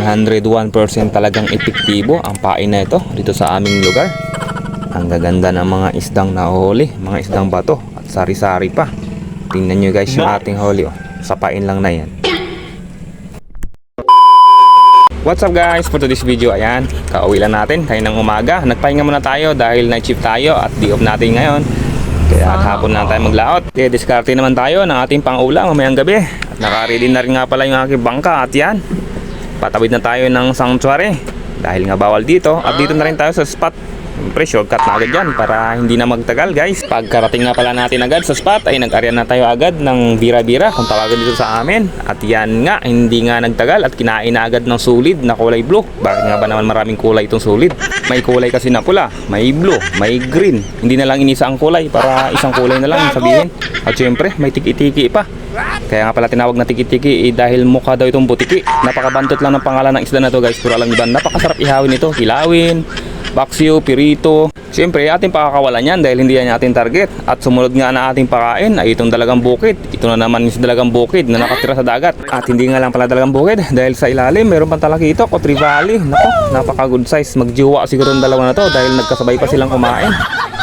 101% talagang epektibo ang pain na ito dito sa aming lugar. Ang gaganda ng mga isdang nahuli, mga isdang bato at sari-sari pa. Tingnan nyo guys yung ating huli, oh. Sa pain lang na yan. What's up guys, for today's video, ayan, kauwi lang natin kaninang umaga. Nagpahinga muna tayo dahil night shift tayo at day off natin ngayon. Kaya hapon na tayo maglaot. Kaya diskarte naman tayo ng ating pang-ulam mamayang gabi. At naka-ready na rin nga pala yung aking bangka at yan. Patawid na tayo ng sanctuary dahil nga bawal dito. At dito na rin tayo sa spot. Siyempre shortcut na agad yan para hindi na magtagal guys. Pagkarating nga pala natin agad sa spot ay nag-arya na tayo agad ng bira-bira kung tawagan dito sa amin. At yan nga, hindi nga nagtagal at kinain na agad ng sulid na kulay blue. Bakit nga ba naman maraming kulay itong sulid? May kulay kasi na pula, may blue, may green. Hindi na lang inisa ang kulay para isang kulay na lang sabihin. At syempre may tiki-tiki pa. Kaya nga pala tinawag na tiki-tiki dahil mukha daw itong butiki. Napakabantot lang ng pangalan ng isda na to guys. Pero alam niyo ba, napakasarap ihawin ito, kilawin, baksiw, pirito. Siyempre ating pakakawalan yan dahil hindi yan ating target. At sumunod nga na ating pakain ay itong dalagang bukid. Ito na naman yung dalagang bukid na nakatira sa dagat. At hindi nga lang pala dalagang bukid dahil sa ilalim meron pang talakitok o trevally. Nako, napaka good size. Magjiwa siguro ng dalawa na to dahil nagkasabay pa silang kumain.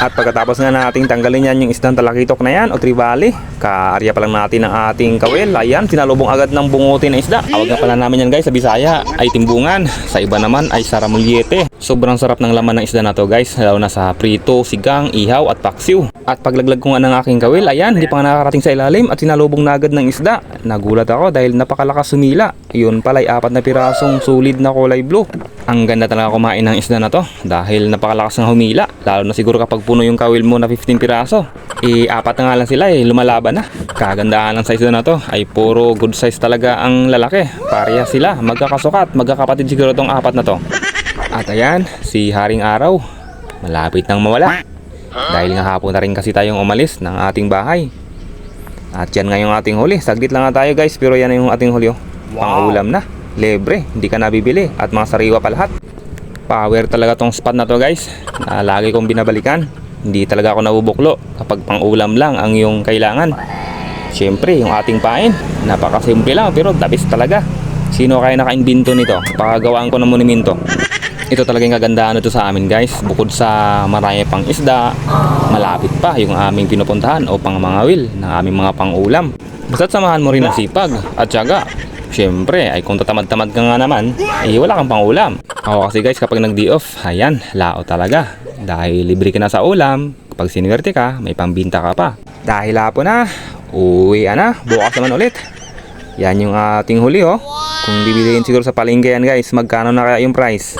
At pagkatapos nga nating tanggalin yan yung isdang talakitok na yan o trevally, kaarya pa lang natin ang ating kawil. Ayan, sinalubong agad ng bungutin na isda. Awag nga pala namin yan guys sa Bisaya ay timbungan. Sa iba naman ay saramulyete. Sobrang sarap ng laman ng isda na to guys, lalo na sa prito, sigang, ihaw at paksiw. At paglaglag ko nga ng aking kawil, ayan, hindi pa nga nakakarating sa ilalim at sinalubong na agad ng isda. Nagulat ako dahil napakalakas sumila. Yun pala'y 4 na pirasong sulid na kulay blue. Ang ganda talaga kumain ng isda na to dahil napakalakas ng humila. Lalo na siguro kapag puno yung kawil mo na 15 piraso. 4 na nga lang sila lumalaban na. Kagandahan ng size na to ay puro good size talaga ang lalaki. Pareha sila, magkakasukat, magkakapatid siguro tong 4 na to. At ayan, si Haring Araw malapit nang mawala dahil nga hapon na rin kasi tayong umalis ng ating bahay. At yan nga yung ating huli. Saglit lang nga tayo guys, pero yan na yung ating huli, oh. Pang-ulam na, libre, hindi ka nabibili at mga sariwa pa lahat. Power talaga tong spot na to guys, na lagi kong binabalikan. Hindi talaga ako nabubuklo kapag pang-ulam lang ang yung kailangan. Siyempre yung ating pain, napakasimple lang pero the best talaga. Sino kaya naka-invento nito? Pakagawaan ko ng monumento. Ito talaga yung kagandahan nito sa amin guys. Bukod sa marami pang isda, malapit pa yung aming pinupuntahan o pang mga will ng aming mga pang-ulam. Basta't samahan mo rin ang sipag at syaga. Siyempre ay kung tatamad-tamad ka nga naman, ay wala kang pang-ulam. Ako kasi guys kapag nag-day off, ayan, lao talaga. Dahil libre ka na sa ulam, kapag sinuwerte ka, may pambinta ka pa. Dahil hapon na, uwi na, bukas naman ulit. Yan yung ating huli, oh. Kung bibiliin siguro sa palengke yan guys, magkano na kaya yung price?